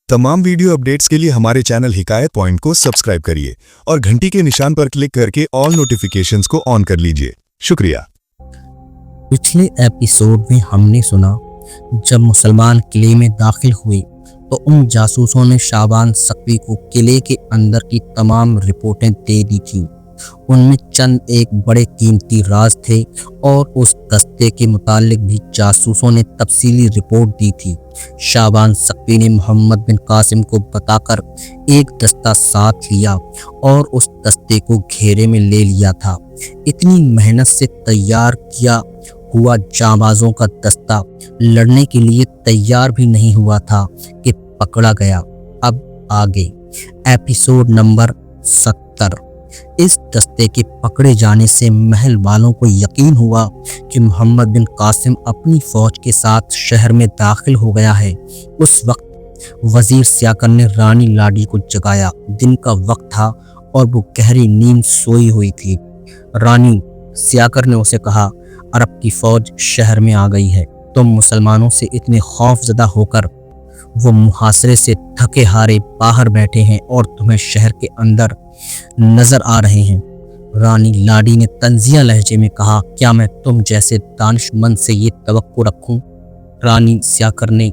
तमाम video updates के लिए हमारे चैनल हिकायत पॉइंट को सब्सक्राइब करिए और घंटी के निशान पर क्लिक करके ऑल नोटिफिकेशंस को ऑन कर लीजिए। शुक्रिया। पिछले एपिसोड में हमने सुना जब मुसलमान किले में दाखिल हुए तो उन जासूसों ने शाबान सक़वी को किले के अंदर की तमाम रिपोर्टें दे दी थी। उनमें चंद एक बड़े कीमती राज थे और उस दस्ते के मुतालिक भी जासूसों ने तफसीली रिपोर्ट दी थी। शाबान सक़वी ने मोहम्मद बिन कासिम को बताकर एक दस्ता साथ लिया और उस दस्ते को घेरे में ले लिया था। इतनी मेहनत से तैयार किया हुआ जांबाजों का दस्ता लड़ने के लिए तैयार भी नहीं हुआ था कि पकड़ा गया। अब आगे एपिसोड नंबर 70। इस दस्ते के पकड़े जाने से महल वालों को यकीन हुआ कि मोहम्मद बिन कासिम अपनी फौज के साथ शहर में दाखिल हो गया है। उस वक्त वजीर सियाकर ने रानी लाडी को जगाया। दिन का वक्त था और वो गहरी नींद सोई हुई थी। रानी सियाकर ने उसे कहा, अरब की फौज शहर में आ गई है। तुम मुसलमानों से इतने खौफजदा होकर वो मुहासरे से थके हारे बाहर बैठे हैं और तुम्हें शहर के अंदर नजर आ रहे हैं। रानी लाडी ने तंजिया लहजे में कहा, क्या मैं तुम जैसे दानिशमंद से ये तवक्को रखूं? रानी सियाकर ने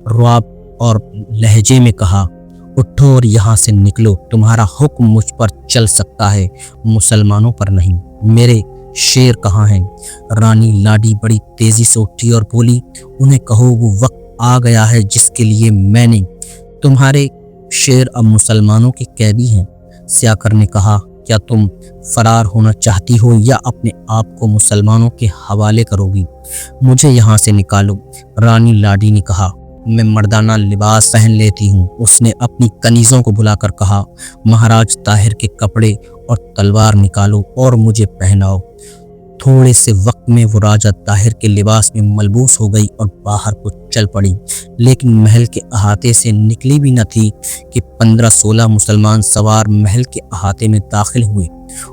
रुआब और लहजे में कहा, उठो और यहाँ से निकलो। तुम्हारा हुक्म मुझ पर चल सकता है, मुसलमानों पर नहीं। मेरे शेर कहाँ हैं? रानी लाडी बड़ी तेजी से उठी और बोली, उन्हें कहो वो वक्त आ गया है जिसके लिए मैंने तुम्हारे शेर अब मुसलमानों के कैदी हैं। सियाकर ने कहा, क्या तुम फरार होना चाहती हो या अपने आप को मुसलमानों के हवाले करोगी? मुझे यहाँ से निकालो। रानी लाडी ने कहा, मैं मर्दाना लिबास पहन लेती हूँ। उसने अपनी कनीज़ों को बुलाकर कहा, महाराज ताहिर के कपड़े और तलवार निकालो और मुझे पहनाओ। थोड़े से वक्त में वो राजा ताहिर के लिबास में मलबूस हो गई और बाहर को चल पड़ी। लेकिन महल के अहाते से निकली भी न थी कि 15-16 मुसलमान सवार महल के अहाते में दाखिल हुए।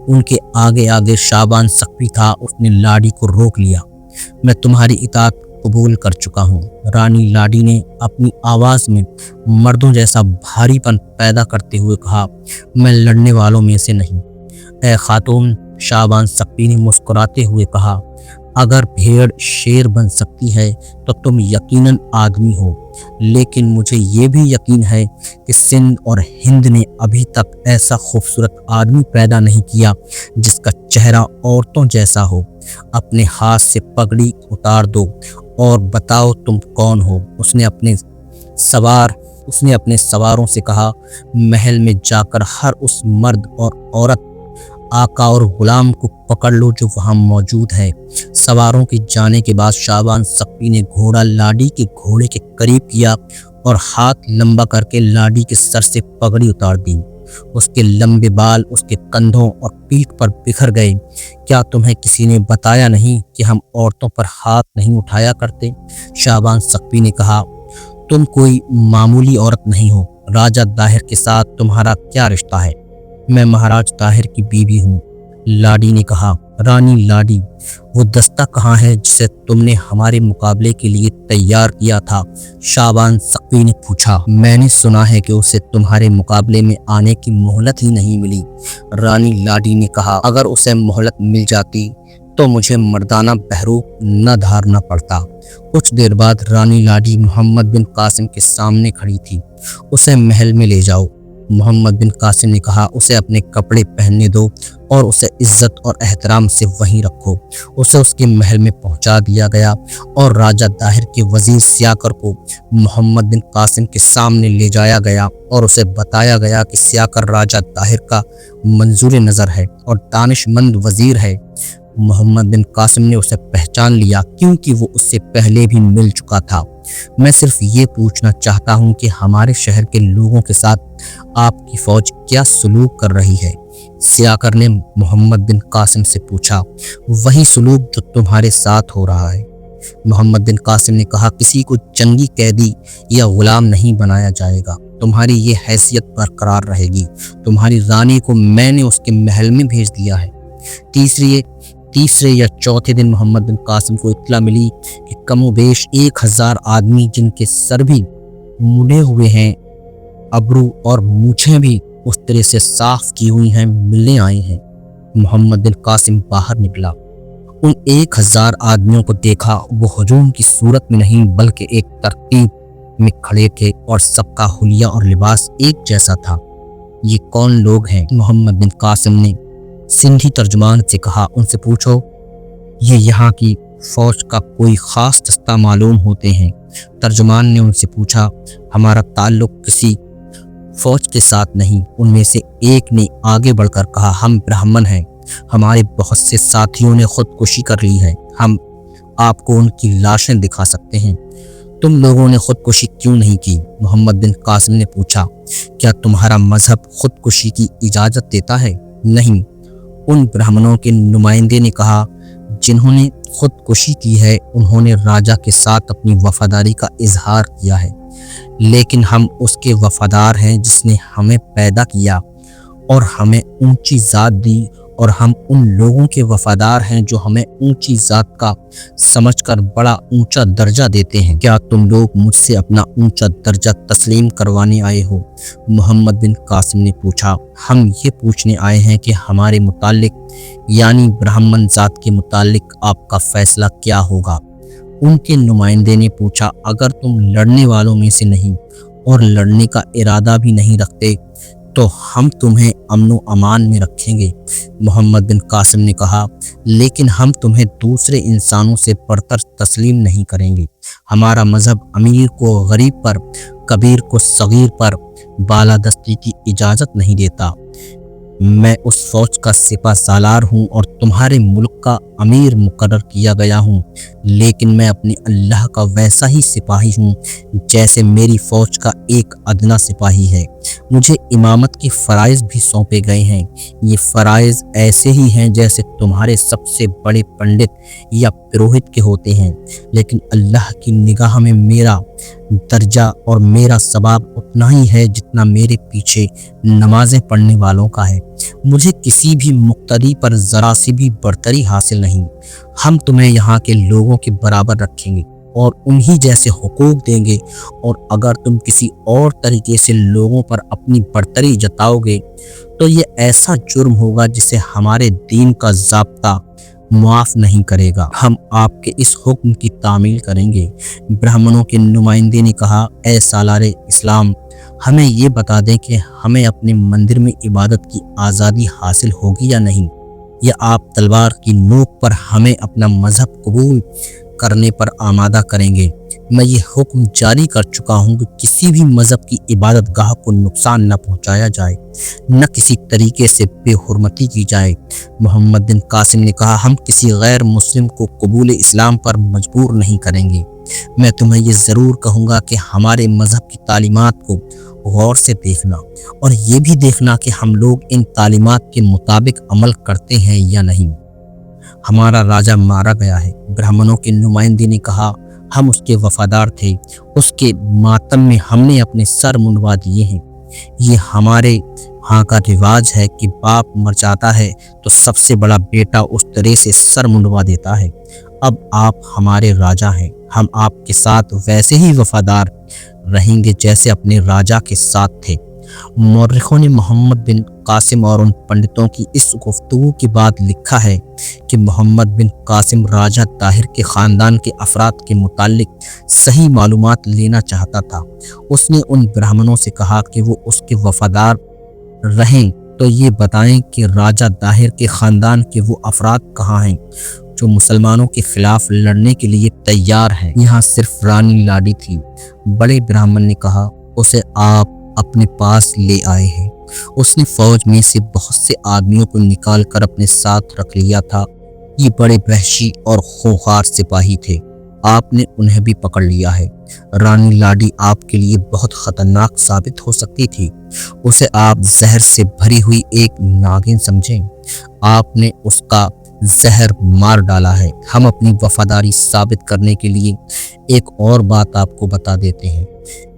उनके आगे आगे शाबान सक़वी था। उसने लाडी को रोक लिया। मैं तुम्हारी इताअत कबूल कर चुका हूँ। रानी लाडी ने अपनी आवाज़ में मर्दों जैसा भारीपन पैदा करते हुए कहा, मैं लड़ने वालों में से नहीं। ए खातून, शाबान सक़वी ने मुस्कुराते हुए कहा, अगर भेड़ शेर बन सकती है तो तुम यकीनन आदमी हो, लेकिन मुझे ये भी यकीन है कि सिंध और हिंद ने अभी तक ऐसा खूबसूरत आदमी पैदा नहीं किया जिसका चेहरा औरतों जैसा हो। अपने हाथ से पगड़ी उतार दो और बताओ तुम कौन हो। उसने अपने सवारों से कहा, महल में जाकर हर उस मर्द और औरत, आका और गुलाम को पकड़ लो जो वहां मौजूद है। सवारों के जाने के बाद शाबान सक़वी ने घोड़ा लाडी के घोड़े के करीब किया और हाथ लंबा करके लाडी के सर से पगड़ी उतार दी। उसके लंबे बाल उसके कंधों और पीठ पर बिखर गए। क्या तुम्हें किसी ने बताया नहीं कि हम औरतों पर हाथ नहीं उठाया करते? शाबान सक़वी ने कहा, तुम कोई मामूली औरत नहीं हो। राजा ताहिर के साथ तुम्हारा क्या रिश्ता है? मैं महाराज ताहिर की बीवी हूँ। लाडी ने कहा, रानी लाडी, वो दस्ता कहाँ है जिसे तुमने हमारे मुकाबले के लिए तैयार किया था? शाबान सक़वी ने पूछा, मैंने सुना है कि उसे तुम्हारे मुकाबले में आने की मोहलत ही नहीं मिली। रानी लाडी ने कहा, अगर उसे मोहलत मिल जाती तो मुझे मर्दाना बहरूप न धारना पड़ता। कुछ देर बाद रानी लाडी मोहम्मद बिन कासिम के सामने खड़ी थी। उसे महल में ले जाओ। मोहम्मद बिन कासिम ने कहा, उसे अपने कपड़े पहनने दो और उसे इज्जत और एहतराम से वहीं रखो। उसे उसके महल में पहुंचा दिया गया और राजा ताहिर के वजीर सियाकर को मोहम्मद बिन कासिम के सामने ले जाया गया और उसे बताया गया कि सियाकर राजा ताहिर का मंजूर नज़र है और दानिशमंद वजीर है। मोहम्मद बिन कासिम ने उसे पहचान लिया क्योंकि वो उससे पहले भी मिल चुका था। मैं सिर्फ ये पूछना चाहता हूँ कि हमारे शहर के लोगों के साथ आपकी फौज क्या सलूक कर रही है? सियाकर ने मोहम्मद बिन कासिम से पूछा, वही सलूक जो तुम्हारे साथ हो रहा है। मोहम्मद बिन कासिम ने कहा, किसी को जंगी कैदी या गुलाम नहीं बनाया जाएगा। तुम्हारी ये हैसियत बरकरार रहेगी। तुम्हारी रानी को मैंने उसके महल में भेज दिया है। तीसरे या चौथे दिन मोहम्मद बिन कासिम को इत्तला मिली कि कमोबेश 1000 आदमी जिनके सर भी मुड़े हुए हैं ابرو اور مونچھیں بھی اس طرح سے صاف کی ہوئی ہیں ملنے آئے ہیں۔ محمد بن قاسم باہر نکلا۔ ان 1000 آدمیوں کو دیکھا، وہ ہجوم کی صورت میں نہیں بلکہ ایک ترتیب میں کھڑے تھے اور سب کا حلیہ اور لباس ایک جیسا تھا۔ یہ کون لوگ ہیں؟ محمد بن قاسم نے سندھی ترجمان سے کہا، ان سے پوچھو یہ یہاں کی فوج کا کوئی خاص دستہ معلوم ہوتے ہیں؟ ترجمان نے ان سے پوچھا، ہمارا تعلق کسی فوج کے ساتھ نہیں۔ ان میں سے ایک نے آگے بڑھ کر کہا، ہم برہمن ہیں، ہمارے بہت سے ساتھیوں نے خودکشی کر لی ہے، ہم آپ کو ان کی لاشیں دکھا سکتے ہیں۔ تم لوگوں نے خودکشی کیوں نہیں کی؟ محمد بن قاسم نے پوچھا، کیا تمہارا مذہب خودکشی کی اجازت دیتا ہے؟ نہیں۔ ان برہمنوں کے نمائندے نے کہا، جنہوں نے خودکشی کی ہے انہوں نے راجا کے ساتھ اپنی وفاداری کا اظہار کیا ہے، لیکن ہم اس کے وفادار ہیں جس نے ہمیں پیدا کیا اور ہمیں اونچی ذات دی، اور ہم ان لوگوں کے وفادار ہیں جو ہمیں اونچی ذات کا سمجھ کر بڑا اونچا درجہ دیتے ہیں۔ کیا تم لوگ مجھ سے اپنا اونچا درجہ تسلیم کروانے آئے ہو؟ محمد بن قاسم نے پوچھا، ہم یہ پوچھنے آئے ہیں کہ ہمارے متعلق یعنی برہمن ذات کے متعلق آپ کا فیصلہ کیا ہوگا؟ ان کے نمائندے نے پوچھا، اگر تم لڑنے والوں میں سے نہیں اور لڑنے کا ارادہ بھی نہیں رکھتے تو ہم تمہیں امن و امان میں رکھیں گے۔ محمد بن قاسم نے کہا، لیکن ہم تمہیں دوسرے انسانوں سے بڑھ کر تسلیم نہیں کریں گے۔ ہمارا مذہب امیر کو غریب پر، کبیر کو صغیر پر بالادستی کی اجازت نہیں دیتا۔ میں اس فوج کا سپہ سالار ہوں اور تمہارے ملک کا امیر مقرر کیا گیا ہوں، لیکن میں اپنے اللہ کا ویسا ہی سپاہی ہوں جیسے میری فوج کا ایک ادنا سپاہی ہے۔ مجھے امامت کے فرائض بھی سونپے گئے ہیں۔ یہ فرائض ایسے ہی ہیں جیسے تمہارے سب سے بڑے پنڈت یا پروہت کے ہوتے ہیں، لیکن اللہ کی نگاہ میں میرا درجہ اور میرا ثواب اتنا ہی ہے جتنا میرے پیچھے نمازیں پڑھنے والوں کا ہے۔ مجھے کسی بھی مقتدی پر ذرا سی بھی برتری حاصل نہیں۔ ہم تمہیں یہاں کے لوگوں کے برابر رکھیں گے اور انہی جیسے حقوق دیں گے، اور اگر تم کسی اور طریقے سے لوگوں پر اپنی برتری جتاؤ گے تو یہ ایسا جرم ہوگا جسے ہمارے دین کا ضابطہ معاف نہیں کرے گا۔ ہم آپ کے اس حکم کی تعمیل کریں گے۔ برہمنوں کے نمائندے نے کہا، اے سالار اسلام، ہمیں یہ بتا دیں کہ ہمیں اپنے مندر میں عبادت کی آزادی حاصل ہوگی یا نہیں، یا آپ تلوار کی نوک پر ہمیں اپنا مذہب قبول کرنے پر آمادہ کریں گے۔ میں یہ حکم جاری کر چکا ہوں کہ کسی بھی مذہب کی عبادت گاہ کو نقصان نہ پہنچایا جائے، نہ کسی طریقے سے بے حرمتی کی جائے۔ محمد بن قاسم نے کہا، ہم کسی غیر مسلم کو قبول اسلام پر مجبور نہیں کریں گے۔ میں تمہیں یہ ضرور کہوں گا کہ ہمارے مذہب کی تعلیمات کو غور سے دیکھنا، اور یہ بھی دیکھنا کہ ہم لوگ ان تعلیمات کے مطابق عمل کرتے ہیں یا نہیں۔ ہمارا راجہ مارا گیا ہے۔ برہمنوں کے نمائندے نے کہا، ہم اس کے وفادار تھے، اس کے ماتم میں ہم نے اپنے سر منڈوا دیے ہیں۔ یہ ہمارے ہاں کا رواج ہے کہ باپ مر جاتا ہے تو سب سے بڑا بیٹا اس طرح سے سر منڈوا دیتا ہے۔ اب آپ ہمارے راجہ ہیں، ہم آپ کے ساتھ ویسے ہی وفادار رہیں گے جیسے اپنے راجہ کے ساتھ تھے۔ مورخوں نے محمد بن قاسم اور ان پنڈتوں کی اس گفتگو کے بعد لکھا ہے کہ محمد بن قاسم راجہ طاہر کے خاندان کے افراد کے متعلق صحیح معلومات لینا چاہتا تھا۔ اس نے ان برہمنوں سے کہا کہ وہ اس کے وفادار رہیں تو یہ بتائیں کہ راجہ طاہر کے خاندان کے وہ افراد کہاں ہیں جو مسلمانوں کے خلاف لڑنے کے لیے تیار ہیں۔ یہاں صرف رانی لاڈی تھی۔ بڑے برہمن نے کہا، اسے آپ اپنے پاس لے آئے ہیں۔ اس نے فوج میں سے بہت سے آدمیوں کو نکال کر اپنے ساتھ رکھ لیا تھا۔ یہ بڑے وحشی اور خونخوار سپاہی تھے، آپ نے انہیں بھی پکڑ لیا ہے۔ رانی لاڈی آپ کے لیے بہت خطرناک ثابت ہو سکتی تھی، اسے آپ زہر سے بھری ہوئی ایک ناگن سمجھیں۔ آپ نے اس کا زہر مار ڈالا ہے۔ ہم اپنی وفاداری ثابت کرنے کے لیے ایک اور بات آپ کو بتا دیتے ہیں۔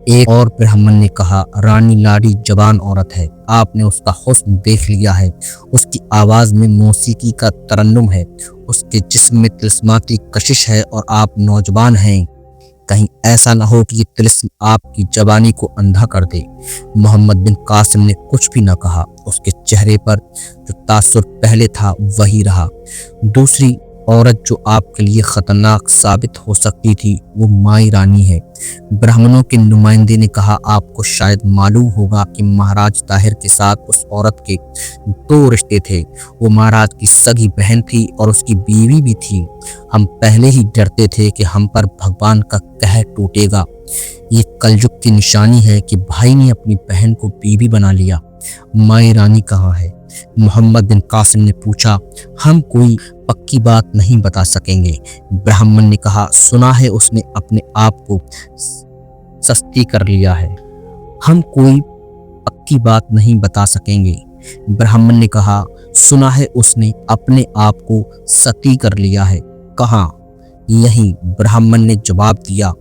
ایک اور برہمن نے کہا، رانی لاڈی جوان عورت ہے، آپ نے اس کا حسن دیکھ لیا ہے، اس کی آواز میں موسیقی کا ترنم ہے، اس کے جسم میں طلسماتی کشش ہے، اور آپ نوجوان ہیں، कहीं ऐसा ना हो कि ये तिलिस्म आपकी जवानी को अंधा कर दे। मोहम्मद बिन कासिम ने कुछ भी न कहा। उसके चेहरे पर जो तासुर पहले था वही रहा। दूसरी औरत जो आपके लिए खतरनाक साबित हो सकती थी वो माई रानी है। ब्राह्मणों के नुमाइंदे ने कहा, आपको शायद मालूम होगा कि महाराज ताहिर के साथ उस औरत के 2 रिश्ते थे। वो महाराज की सगी बहन थी और उसकी बीवी भी थी। हम पहले ही डरते थे कि हम पर भगवान का कहर टूटेगा। ये कलयुग की निशानी है कि भाई ने अपनी बहन को बीवी बना लिया। माई रानी कहाँ है? मोहम्मद बिन कासिम ने पूछा। हम कोई पक्की बात नहीं बता सकेंगे। ब्राह्मण ने कहा, सुना है उसने अपने आप को सस्ती कर लिया है। हम कोई पक्की बात नहीं बता सकेंगे। ब्राह्मण ने कहा, सुना है उसने अपने आप को सती कर लिया है। कहाँ? यहीं, ब्राह्मण ने जवाब दिया।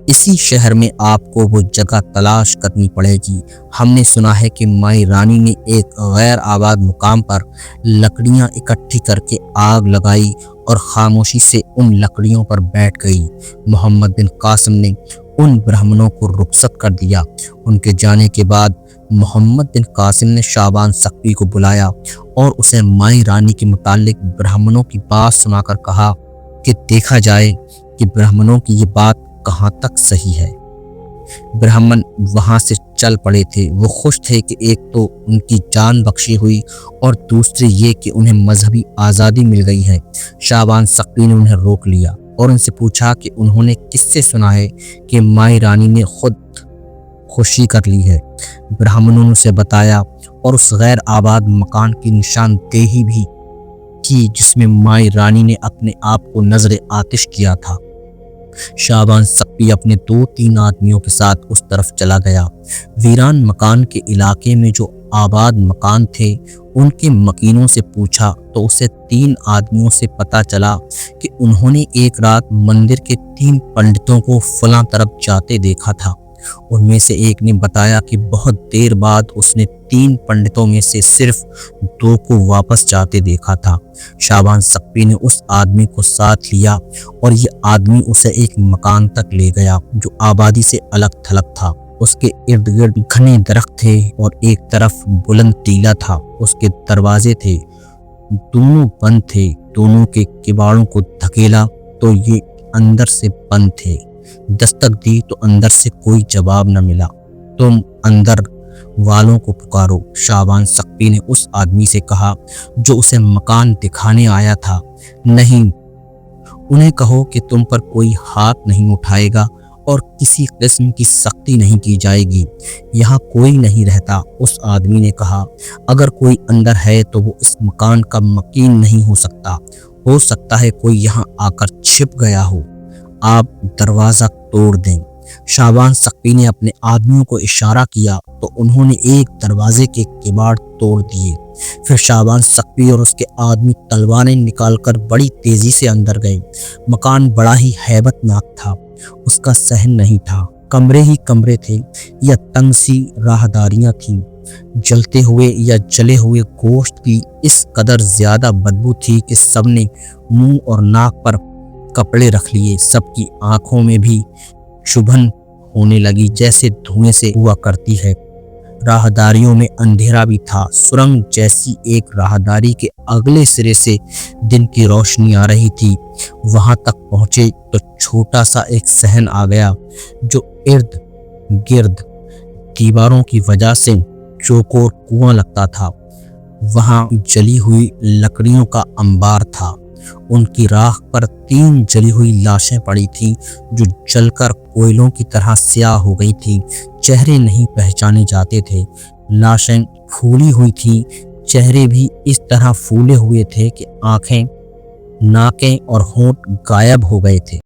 इसी शहर में आपको वो जगह तलाश करनी पड़ेगी। हमने सुना है कि माई रानी ने एक गैर आबाद मुकाम पर लकड़ियां इकट्ठी करके आग लगाई और खामोशी से उन लकड़ियों पर बैठ गई। मोहम्मद बिन कासिम ने उन ब्राह्मणों को रुखसत कर दिया। उनके जाने के बाद मोहम्मद बिन कासिम ने शाबान सख्ती को बुलाया और उसे माई रानी के मुतालिक ब्राह्मणों की बात सुनाकर कहा कि देखा जाए कि ब्राह्मणों की ये बात कहाँ तक सही है। ब्राह्मण वहां से चल पड़े थे। वो खुश थे कि एक तो उनकी जान बख्शी हुई और दूसरे ये कि उन्हें मजहबी आज़ादी मिल गई है। शाबान सख्ती ने उन्हें रोक लिया और उनसे पूछा कि उन्होंने किससे सुना है कि माई रानी ने खुद खुशी कर ली है। ब्राह्मणों ने उसे बताया और उस गैर आबाद मकान की निशानदेही भी की जिसमें माई रानी ने अपने आप को नजर आतिश किया था। शाबान सख्ती अपने 2-3 आदमियों के साथ उस तरफ चला गया। वीरान मकान के इलाके में जो आबाद मकान थे उनके मकीनों से पूछा तो उसे 3 आदमियों से पता चला कि उन्होंने एक रात मंदिर के 3 पंडितों को फलां तरफ जाते देखा था। उनमें से एक ने बताया कि बहुत देर बाद उसने 3 पंडितों में से सिर्फ 2 को वापस जाते देखा था। शाबान सख्ती ने उस आदमी को साथ लिया और ये आदमी उसे एक मकान तक ले गया जो आबादी से अलग थलग था। उसके इर्द गिर्द घने दरख्त थे और एक तरफ बुलंद टीला था। उसके दरवाजे थे, दोनों बंद थे। दोनों के किवाड़ों को धकेला तो ये अंदर से बंद थे। दस्तक दी तो अंदर से कोई जवाब न मिला। तुम अंदर वालों को पुकारो, शाबान सख्ती ने उस आदमी से कहा जो उसे मकान दिखाने आया था। नहीं, उन्हें कहो कि तुम पर कोई हाथ नहीं उठाएगा और किसी किस्म की सख्ती नहीं की जाएगी। यहाँ कोई नहीं रहता। उस आदमी ने कहा, अगर कोई अंदर है तो वो इस मकान का मकीन नहीं हो सकता है कोई यहाँ आकर छिप गया हो। आप दरवाज़ा तोड़ दें। शाबान सख्ती ने अपने आदमियों को इशारा किया तो उन्होंने एक दरवाजे के किवाड़ तोड़ दिए। फिर शाबान सख्ती और उसके आदमी तलवारें निकालकर बड़ी तेजी से अंदर गए। मकान बड़ा ही हैबतनाक था। उसका सहन नहीं था। कमरे ही कमरे थे या तंग सी राहदारियां थीं। जलते हुए या जले हुए गोश्त की इस कदर ज्यादा बदबू थी कि सबने मुंह और नाक पर कपड़े रख लिए। सबकी आंखों में भी चुभन होने लगी जैसे धुएं से हुआ करती है। राहदारियों में अंधेरा भी था। सुरंग जैसी एक राहदारी के अगले सिरे से दिन की रोशनी आ रही थी। वहां तक पहुंचे तो छोटा सा एक सहन आ गया जो इर्द गिर्द दीवारों की वजह से चौकोर कुआं लगता था। वहां जली हुई लकड़ियों का अंबार था। उनकी राख पर 3 जली हुई लाशें पड़ी थीं जो जलकर कोयलों की तरह स्याह हो गई थीं। चेहरे नहीं पहचाने जाते थे। लाशें फूली हुई थीं। चेहरे भी इस तरह फूले हुए थे कि आंखें, नाकें और होंठ गायब हो गए थे।